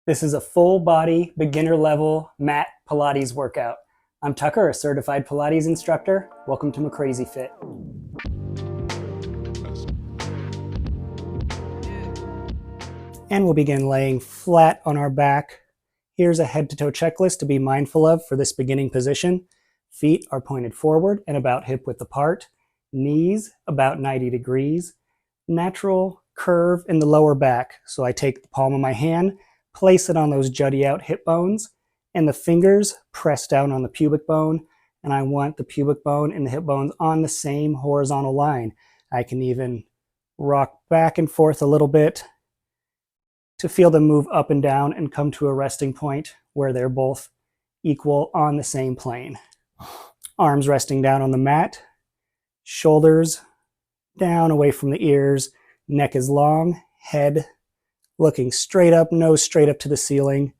This is a full body, beginner level mat Pilates workout. I'm Tucker, a certified Pilates instructor. Welcome to McCrazy Fit. And we'll begin laying flat on our back. Here's a head to toe checklist to be mindful of for this beginning position. Feet are pointed forward and about hip width apart. Knees about 90 degrees. Natural curve in the lower back. So I take the palm of my hand, place it on those jutty out hip bones, and the fingers press down on the pubic bone. And I want the pubic bone and the hip bones on the same horizontal line. I can even rock back and forth a little bit to feel them move up and down and come to a resting point where they're both equal on the same plane. Arms resting down on the mat, shoulders down away from the ears, neck is long, head looking straight up, nose straight up to the ceiling.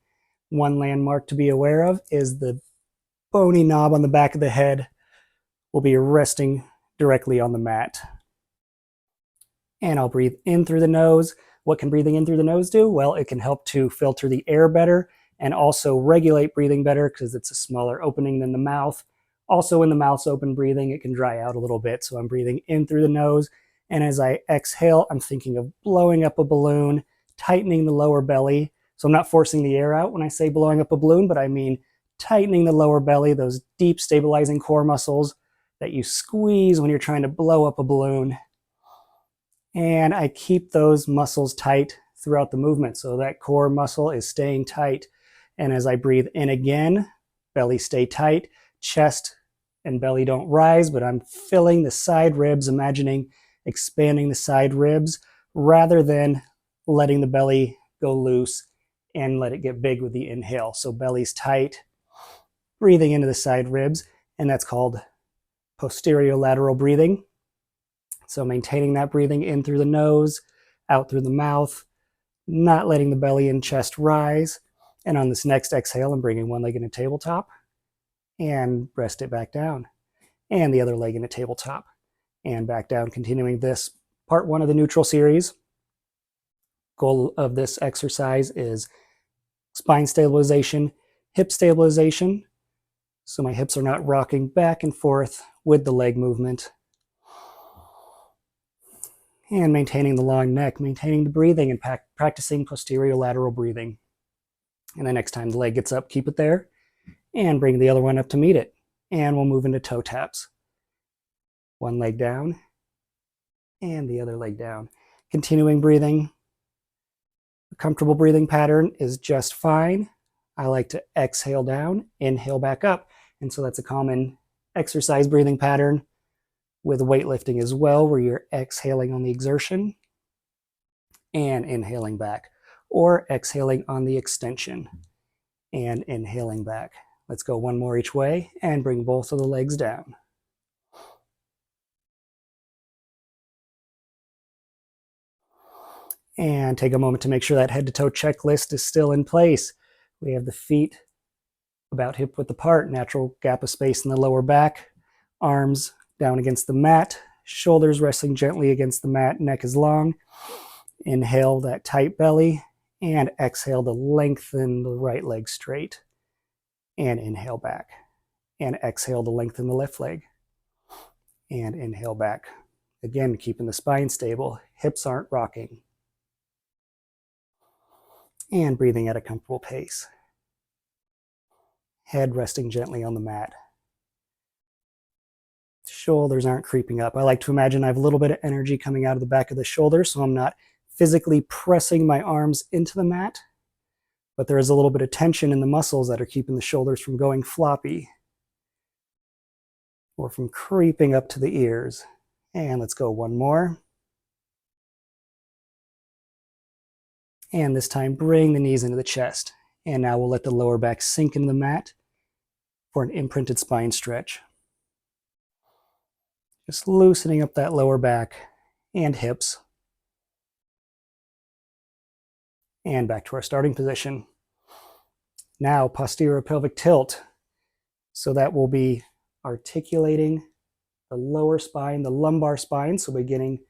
One landmark to be aware of is the bony knob on the back of the head will be resting directly on the mat. And I'll breathe in through the nose. What can breathing in through the nose do? Well, it can help to filter the air better and also regulate breathing better because it's a smaller opening than the mouth. Also, when the mouth's open breathing, it can dry out a little bit. So I'm breathing in through the nose. And as I exhale, I'm thinking of blowing up a balloon, tightening the lower belly. So I'm not forcing the air out when I say blowing up a balloon, but I mean tightening the lower belly, those deep stabilizing core muscles that you squeeze when you're trying to blow up a balloon. And I keep those muscles tight throughout the movement. So that core muscle is staying tight. And as I breathe in again, belly stay tight, chest and belly don't rise, but I'm filling the side ribs, imagining expanding the side ribs rather than letting the belly go loose and let it get big with the inhale. So belly's tight, breathing into the side ribs, and that's called posterior lateral breathing. So maintaining that breathing in through the nose, out through the mouth, not letting the belly and chest rise. And on this next exhale, I'm bringing one leg in a tabletop and rest it back down. And the other leg in a tabletop and back down, continuing this part one of the neutral series. Goal of this exercise is spine stabilization, hip stabilization. So my hips are not rocking back and forth with the leg movement. And maintaining the long neck, maintaining the breathing, and practicing posterior lateral breathing. And the next time the leg gets up, keep it there and bring the other one up to meet it. And we'll move into toe taps. One leg down and the other leg down. Continuing breathing. A comfortable breathing pattern is just fine. I like to exhale down, inhale back up. And so that's a common exercise breathing pattern with weightlifting as well, where you're exhaling on the exertion and inhaling back, or exhaling on the extension and inhaling back. Let's go one more each way and bring both of the legs down. And take a moment to make sure that head to toe checklist is still in place. We have the feet about hip width apart, natural gap of space in the lower back, arms down against the mat, shoulders resting gently against the mat, neck is long. Inhale that tight belly and exhale to lengthen the right leg straight. And inhale back. And exhale to lengthen the left leg. And inhale back. Again, keeping the spine stable, hips aren't rocking. And breathing at a comfortable pace. Head resting gently on the mat. Shoulders aren't creeping up. I like to imagine I have a little bit of energy coming out of the back of the shoulders, so I'm not physically pressing my arms into the mat, but there is a little bit of tension in the muscles that are keeping the shoulders from going floppy or from creeping up to the ears. And let's go one more. And this time, bring the knees into the chest. And now we'll let the lower back sink into the mat for an imprinted spine stretch. Just loosening up that lower back and hips. And back to our starting position. Now, posterior pelvic tilt. So that will be articulating the lower spine, the lumbar spine. So beginning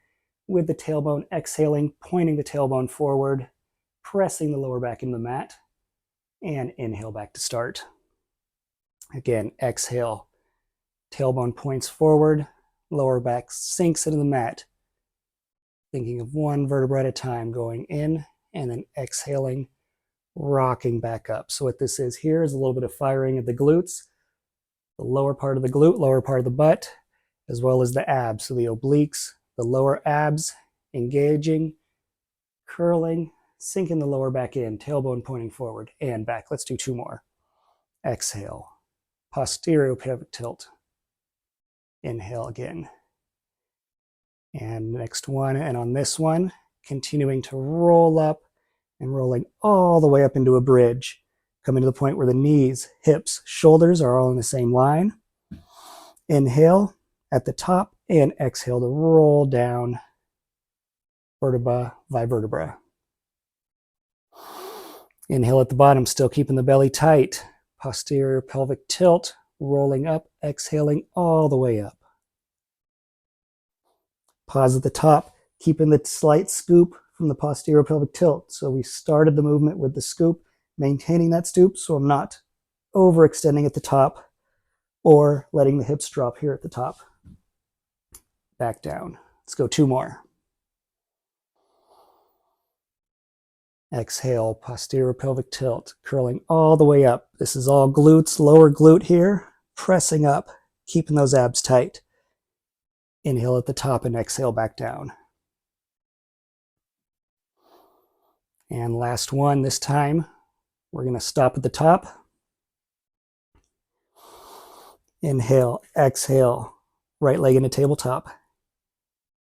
with the tailbone, exhaling, pointing the tailbone forward, pressing the lower back into the mat, and inhale back to start. Again, exhale, tailbone points forward, lower back sinks into the mat. Thinking of one vertebra at a time, going in and then exhaling, rocking back up. So what this is here is a little bit of firing of the glutes, the lower part of the glute, lower part of the butt, as well as the abs. So the obliques, the lower abs engaging, curling, sinking the lower back in, tailbone pointing forward and back. Let's do 2 more. Exhale, posterior pelvic tilt. Inhale again. And next one, and on this one, continuing to roll up and rolling all the way up into a bridge, coming to the point where the knees, hips, shoulders are all in the same line. Inhale at the top and exhale to roll down vertebra by vertebra. Inhale at the bottom, still keeping the belly tight. Posterior pelvic tilt, rolling up, exhaling all the way up. Pause at the top, keeping the slight scoop from the posterior pelvic tilt. So we started the movement with the scoop, maintaining that scoop so I'm not overextending at the top or letting the hips drop here at the top. Back down. Let's go 2 more. Exhale, posterior pelvic tilt, curling all the way up. This is all glutes, lower glute here, pressing up, keeping those abs tight. Inhale at the top and exhale back down. And last one, this time, we're going to stop at the top. Inhale, exhale, right leg into tabletop,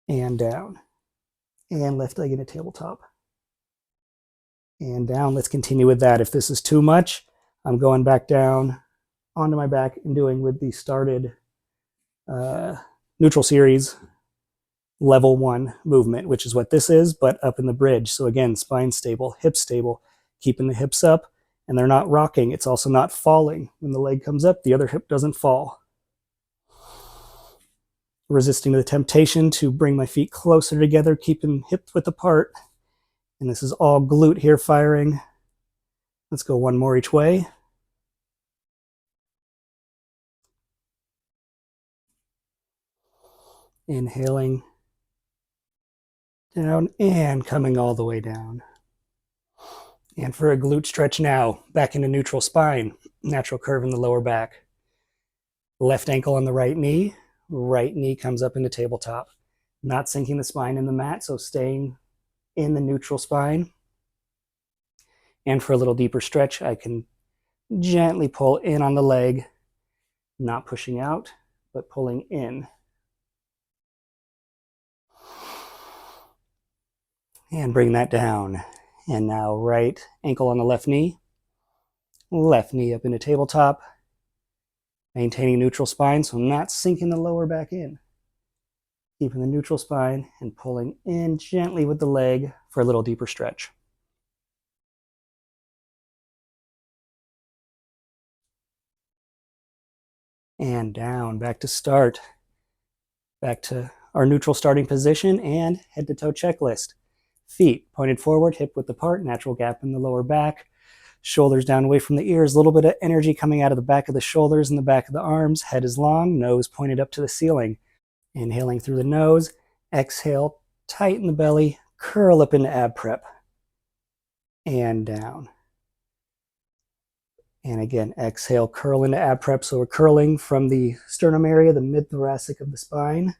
and down. And left leg into tabletop, and down. Let's continue with that. If this is too much, I'm going back down onto my back and doing with the started neutral series level 1 movement, which is what this is, but up in the bridge. So again, spine stable, hips stable, keeping the hips up, and they're not rocking. It's also not falling. When the leg comes up, the other hip doesn't fall. Resisting the temptation to bring my feet closer together, keeping hip width apart. And this is all glute here firing. Let's go 1 more each way. Inhaling down and coming all the way down. And for a glute stretch now, back into neutral spine, natural curve in the lower back. Left ankle on the right knee comes up into tabletop. Not sinking the spine in the mat, so staying in the neutral spine. And for a little deeper stretch, I can gently pull in on the leg, not pushing out, but pulling in. And bring that down. And now right ankle on the left knee up into tabletop, maintaining neutral spine, so I'm not sinking the lower back in. Keeping the neutral spine and pulling in gently with the leg for a little deeper stretch. And down, back to start. Back to our neutral starting position and head to toe checklist. Feet pointed forward, hip width apart, natural gap in the lower back. Shoulders down away from the ears, a little bit of energy coming out of the back of the shoulders and the back of the arms. Head is long, nose pointed up to the ceiling. Inhaling through the nose, exhale, tighten the belly, curl up into ab prep, and down. And again, exhale, curl into ab prep. So we're curling from the sternum area, the mid-thoracic of the spine,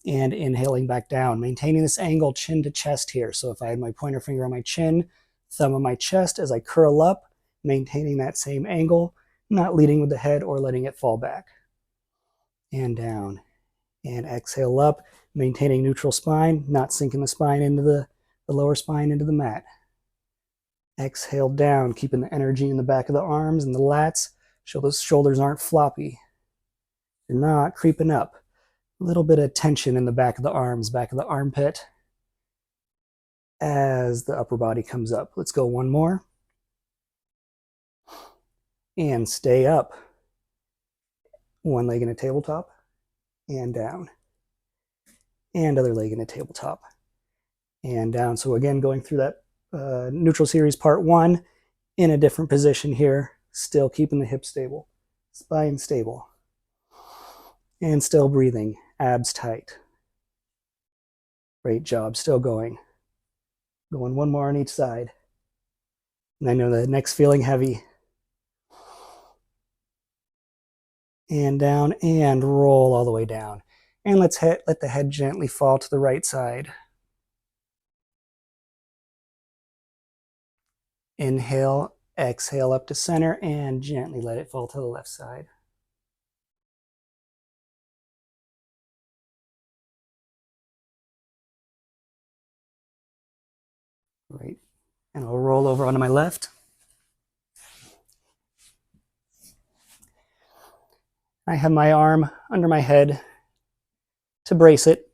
and inhaling back down, maintaining this angle chin to chest here. So if I had my pointer finger on my chin, thumb on my chest as I curl up, maintaining that same angle, not leading with the head or letting it fall back. And down. And exhale up, maintaining neutral spine, not sinking the spine into the lower spine into the mat. Exhale down, keeping the energy in the back of the arms and the lats, so those shoulders aren't floppy. They're not creeping up. A little bit of tension in the back of the arms, back of the armpit as the upper body comes up. Let's go 1 more. And stay up. 1 leg in a tabletop and down. And other leg in a tabletop and down. So again, going through that neutral series part 1 in a different position here, still keeping the hips stable, spine stable, and still breathing, abs tight. Great job, still going. Going one more on each side. And I know the neck's feeling heavy. And down and roll all the way down. And let the head gently fall to the right side. Inhale, exhale up to center, and gently let it fall to the left side. Great. And I'll roll over onto my left. I have my arm under my head to brace it,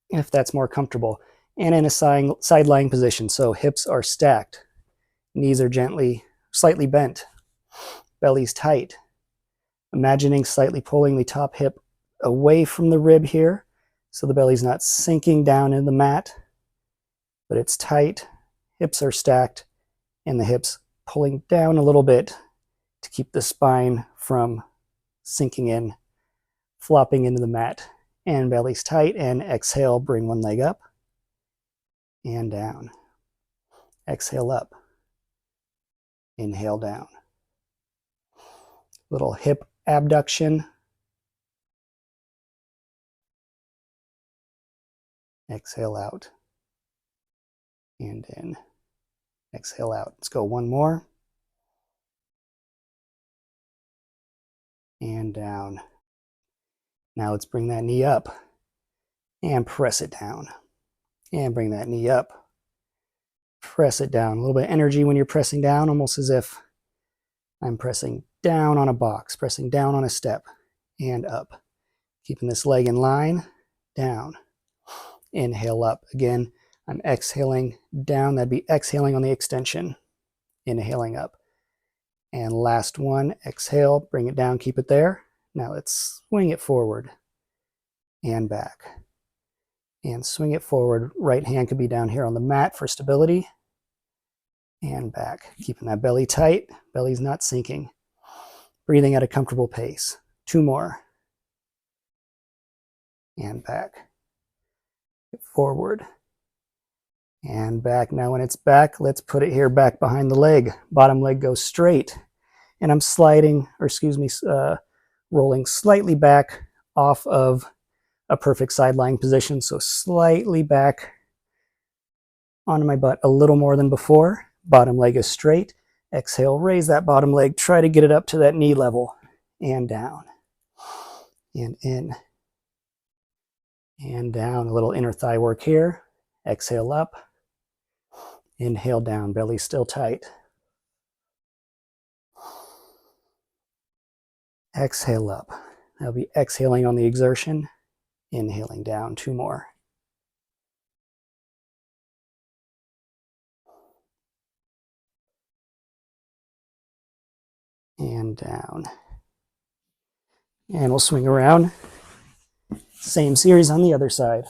if that's more comfortable, and in a side lying position. So hips are stacked, knees are slightly bent, belly's tight. Imagining slightly pulling the top hip away from the rib here, so the belly's not sinking down in the mat, but it's tight, hips are stacked, and the hips pulling down a little bit to keep the spine from sinking in, flopping into the mat. And belly's tight, and exhale, bring one leg up and down. Exhale up, inhale down. Little hip abduction. Exhale out and in. Exhale out. Let's go one more. And down. Now let's bring that knee up and press it down. And bring that knee up. Press it down. A little bit of energy when you're pressing down, almost as if I'm pressing down on a box, pressing down on a step, and up. Keeping this leg in line, down. Inhale up. Again, I'm exhaling down. That'd be exhaling on the extension. Inhaling up. And last one, exhale, bring it down, keep it there. Now let's swing it forward and back. And swing it forward. Right hand could be down here on the mat for stability. And back. Keeping that belly tight. Belly's not sinking. Breathing at a comfortable pace. Two more. And back. Forward. And back. Now when it's back, let's put it here back behind the leg. Bottom leg goes straight. And I'm rolling slightly back off of a perfect side lying position. So slightly back onto my butt a little more than before. Bottom leg is straight. Exhale, raise that bottom leg. Try to get it up to that knee level. And down. And in. And down. A little inner thigh work here. Exhale up. Inhale down. Belly still tight. Exhale up. That'll be exhaling on the exertion. Inhaling down. Two more. And down. And we'll swing around. Same series on the other side.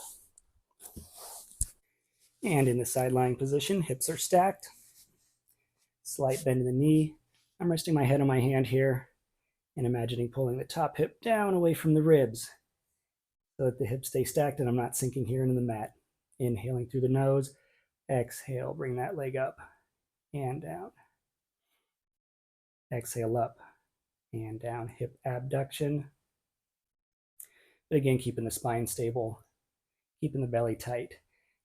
And in the side lying position, hips are stacked. Slight bend in the knee. I'm resting my head on my hand here and imagining pulling the top hip down away from the ribs so that the hips stay stacked and I'm not sinking here into the mat. Inhaling through the nose. Exhale, bring that leg up and down. Exhale up and down. Hip abduction. But again, keeping the spine stable, keeping the belly tight.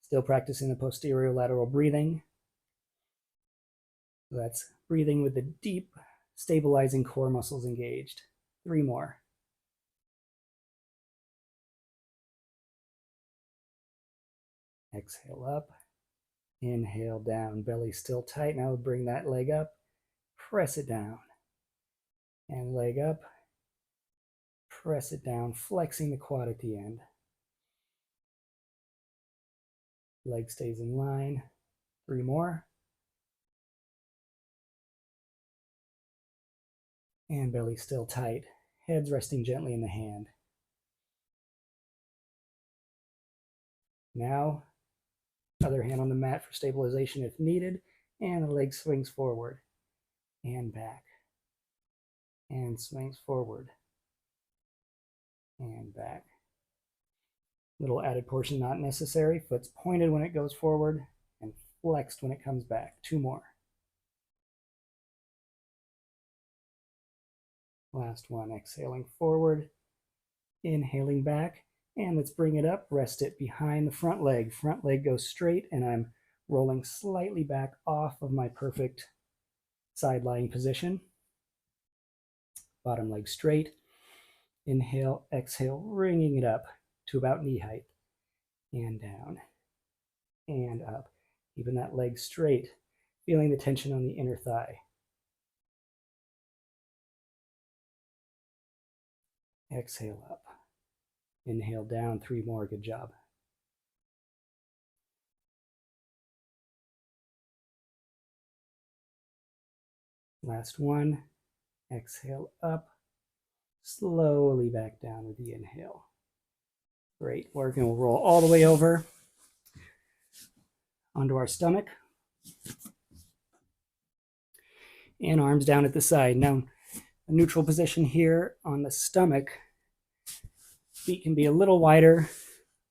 Still practicing the posterior lateral breathing. So that's breathing with the deep, stabilizing core muscles engaged. Three more. Exhale up. Inhale down. Belly still tight. Now bring that leg up. Press it down. And leg up. Press it down, flexing the quad at the end. Leg stays in line. Three more. And belly still tight. Head's resting gently in the hand. Now, Other hand on the mat for stabilization if needed. And the leg swings forward and back. And swings forward and back. Little added portion not necessary. Foot's pointed when it goes forward and flexed when it comes back. 2 more. Last one, exhaling forward, inhaling back, and let's bring it up, rest it behind the front leg. Front leg goes straight, and I'm rolling slightly back off of my perfect side lying position. Bottom leg straight, inhale, exhale, bringing it up to about knee height, and down, and up. Keeping that leg straight, feeling the tension on the inner thigh. Exhale up. Inhale down, 3 more, good job. Last one, exhale up, slowly back down with the inhale. Great work, and we'll roll all the way over onto our stomach. And arms down at the side. Now, a neutral position here on the stomach. Feet can be a little wider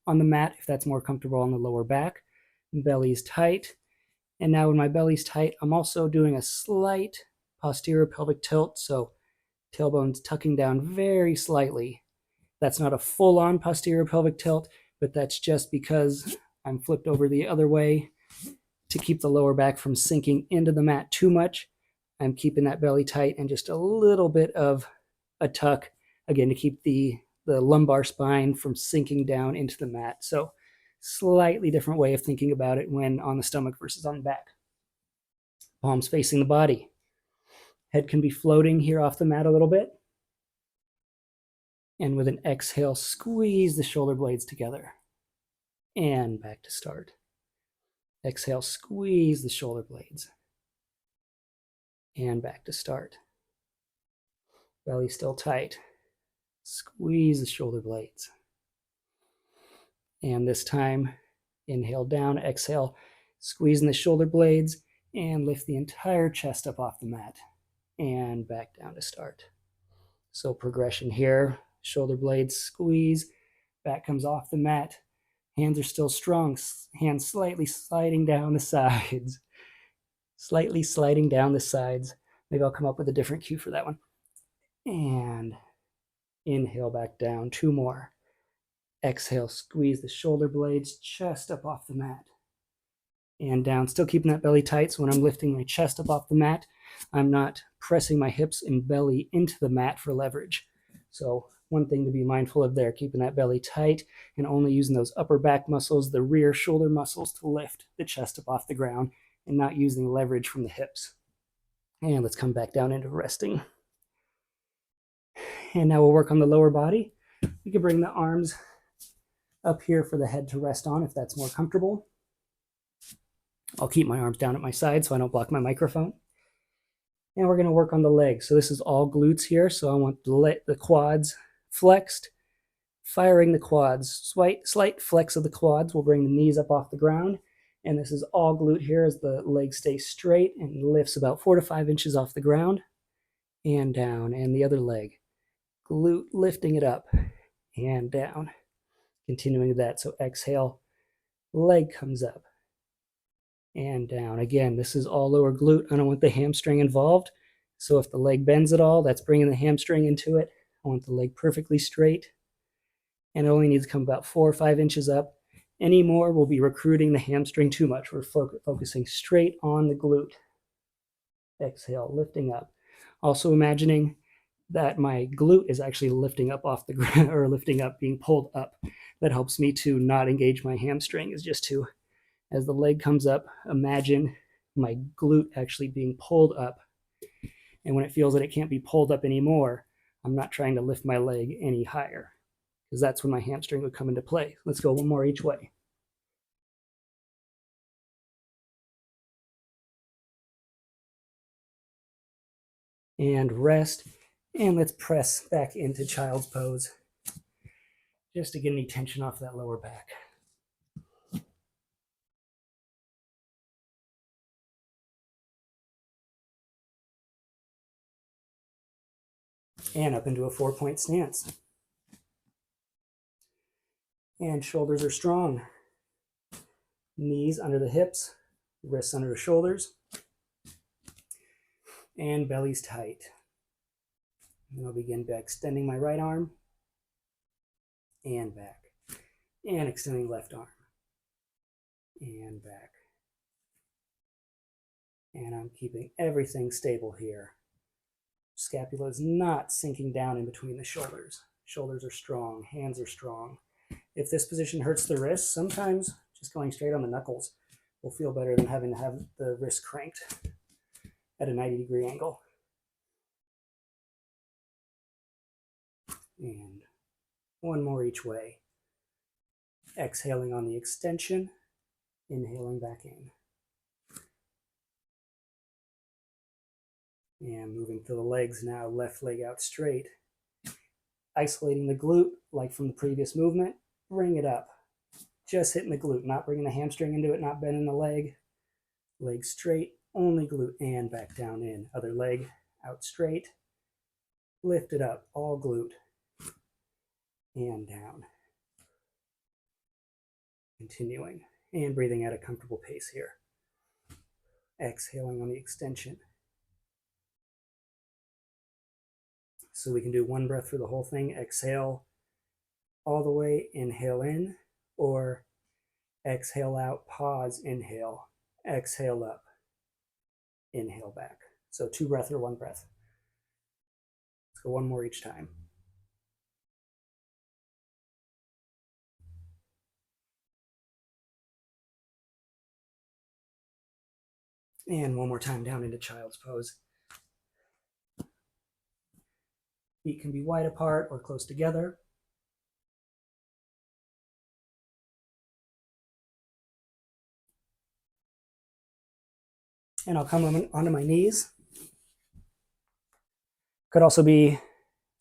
on the mat if that's more comfortable on the lower back. Belly's tight. And now when my belly's tight, I'm also doing a slight posterior pelvic tilt. So tailbone's tucking down very slightly. That's not a full-on posterior pelvic tilt, but that's just because I'm flipped over the other way to keep the lower back from sinking into the mat too much. I'm keeping that belly tight and just a little bit of a tuck, again, to keep the lumbar spine from sinking down into the mat. So slightly different way of thinking about it when on the stomach versus on the back. Palms facing the body. Head can be floating here off the mat a little bit. And with an exhale, squeeze the shoulder blades together. And back to start. Exhale, squeeze the shoulder blades. And back to start. Belly still tight. Squeeze the shoulder blades. And this time, inhale down, exhale, squeezing the shoulder blades, and lift the entire chest up off the mat. And back down to start. So progression here, shoulder blades squeeze, back comes off the mat, hands are still strong, hands slightly sliding down the sides. Slightly sliding down the sides. Maybe I'll come up with a different cue for that one. And inhale back down, 2 more. Exhale, squeeze the shoulder blades, chest up off the mat. And down, still keeping that belly tight, so when I'm lifting my chest up off the mat, I'm not pressing my hips and belly into the mat for leverage. So one thing to be mindful of there, keeping that belly tight and only using those upper back muscles, the rear shoulder muscles to lift the chest up off the ground and not using leverage from the hips. And let's come back down into resting. And now we'll work on the lower body. We can bring the arms up here for the head to rest on if that's more comfortable. I'll keep my arms down at my side so I don't block my microphone. And we're going to work on the legs. So this is all glutes here. So I want the quads flexed, firing the quads. Slight flex of the quads will bring the knees up off the ground. And this is all glute here as the leg stays straight and lifts about 4 to 5 inches off the ground and down. And the other leg, glute lifting it up and down. Continuing that. So exhale, leg comes up and down. Again, this is all lower glute. I don't want the hamstring involved. So if the leg bends at all, that's bringing the hamstring into it. I want the leg perfectly straight. And it only needs to come about 4 or 5 inches up. Any more will be recruiting the hamstring too much. We're focusing straight on the glute. Exhale, lifting up. Also imagining that my glute is actually lifting up off the ground, or lifting up, being pulled up. That helps me to not engage my hamstring, is just to, as the leg comes up, imagine my glute actually being pulled up. And when it feels that it can't be pulled up anymore, I'm not trying to lift my leg any higher, because that's when my hamstring would come into play. Let's go 1 more each way. And rest. And let's press back into child's pose, just to get any tension off that lower back. And up into a 4-point stance. And shoulders are strong. Knees under the hips, wrists under the shoulders, and belly's tight. And I'll begin by extending my right arm and back, and extending left arm and back. And I'm keeping everything stable here. Scapula is not sinking down in between the shoulders. Shoulders are strong, hands are strong. If this position hurts the wrists, sometimes just going straight on the knuckles will feel better than having to have the wrist cranked at a 90-degree angle. And one more each way. Exhaling on the extension, inhaling back in. And moving to the legs now, left leg out straight. Isolating the glute, like from the previous movement, bring it up. Just hitting the glute, not bringing the hamstring into it, not bending the leg. Leg straight, only glute, and back down in. Other leg out straight. Lift it up, all glute. And down. Continuing, and breathing at a comfortable pace here. Exhaling on the extension. So we can do one breath through the whole thing. Exhale all the way, inhale in, or exhale out, pause, inhale, exhale up, inhale back. So 2 breaths or 1 breath. Let's go one more each time. And one more time down into child's pose. Feet can be wide apart or close together. And I'll come onto my knees. Could also be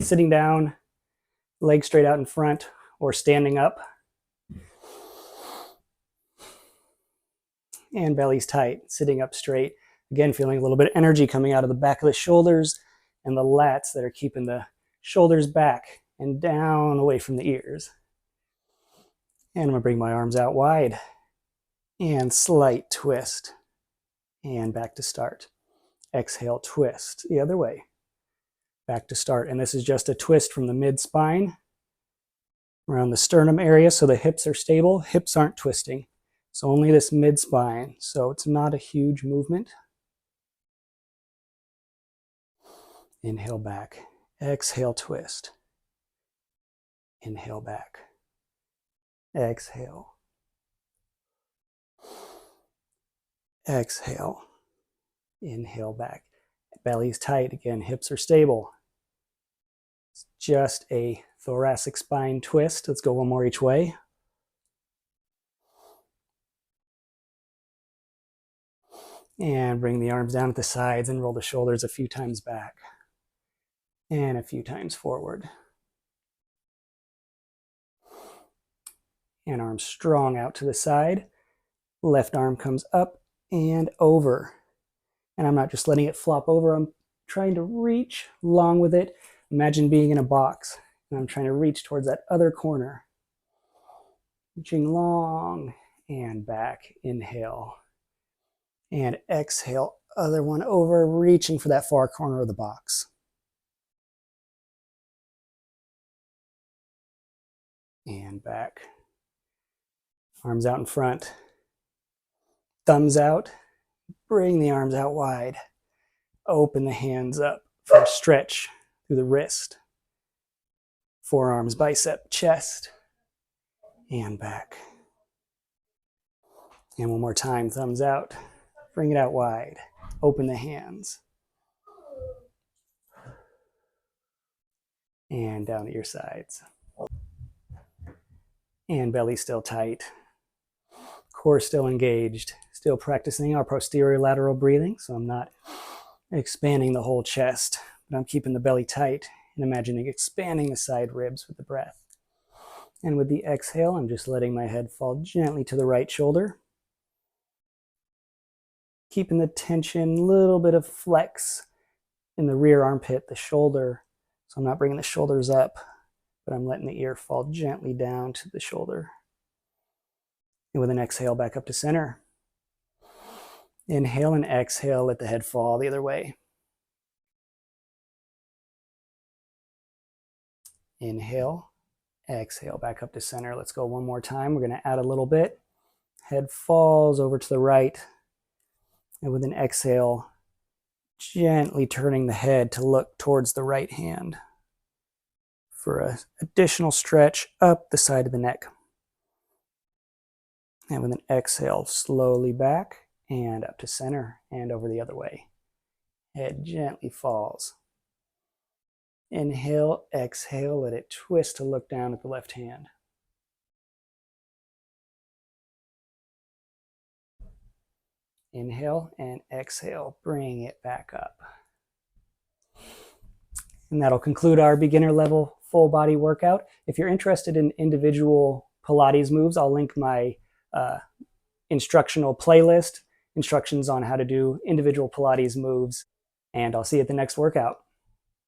sitting down, legs straight out in front, or standing up. And belly's tight, sitting up straight. Again, feeling a little bit of energy coming out of the back of the shoulders and the lats that are keeping the shoulders back and down away from the ears. And I'm gonna bring my arms out wide and slight twist and back to start. Exhale, twist the other way, back to start. And this is just a twist from the mid-spine around the sternum area so the hips are stable. Hips aren't twisting, so only this mid-spine. So it's not a huge movement. Inhale back, exhale, twist. Inhale back, exhale. Exhale, inhale back. Belly's tight, again, hips are stable. It's just a thoracic spine twist. Let's go one more each way. And bring the arms down at the sides and roll the shoulders a few times back. And a few times forward. And arms strong out to the side. Left arm comes up and over. And I'm not just letting it flop over, I'm trying to reach long with it. Imagine being in a box, and I'm trying to reach towards that other corner. Reaching long and back, inhale. And exhale, other one over, reaching for that far corner of the box. And back. Arms out in front. Thumbs out. Bring the arms out wide. Open the hands up for a stretch through the wrist. Forearms, bicep, chest, and back. And one more time, thumbs out. Bring it out wide. Open the hands. And down at your sides. And belly still tight. Core still engaged. Still practicing our posterior lateral breathing, so I'm not expanding the whole chest, but I'm keeping the belly tight and imagining expanding the side ribs with the breath. And with the exhale, I'm just letting my head fall gently to the right shoulder. Keeping the tension, little bit of flex in the rear armpit, the shoulder, So I'm not bringing the shoulders up, but I'm letting the ear fall gently down to the shoulder. And with an exhale, back up to center. Inhale and exhale, let the head fall the other way. Inhale, exhale, back up to center. Let's go one more time. We're going to add a little bit. Head falls over to the right. And with an exhale, gently turning the head to look towards the right hand for an additional stretch up the side of the neck. And with an exhale, slowly back and up to center and over the other way. Head gently falls. Inhale, exhale, let it twist to look down at the left hand. Inhale and exhale, bring it back up. And that'll conclude our beginner level full body workout. If you're interested in individual Pilates moves, I'll link my instructional playlist, instructions on how to do individual Pilates moves, and I'll see you at the next workout.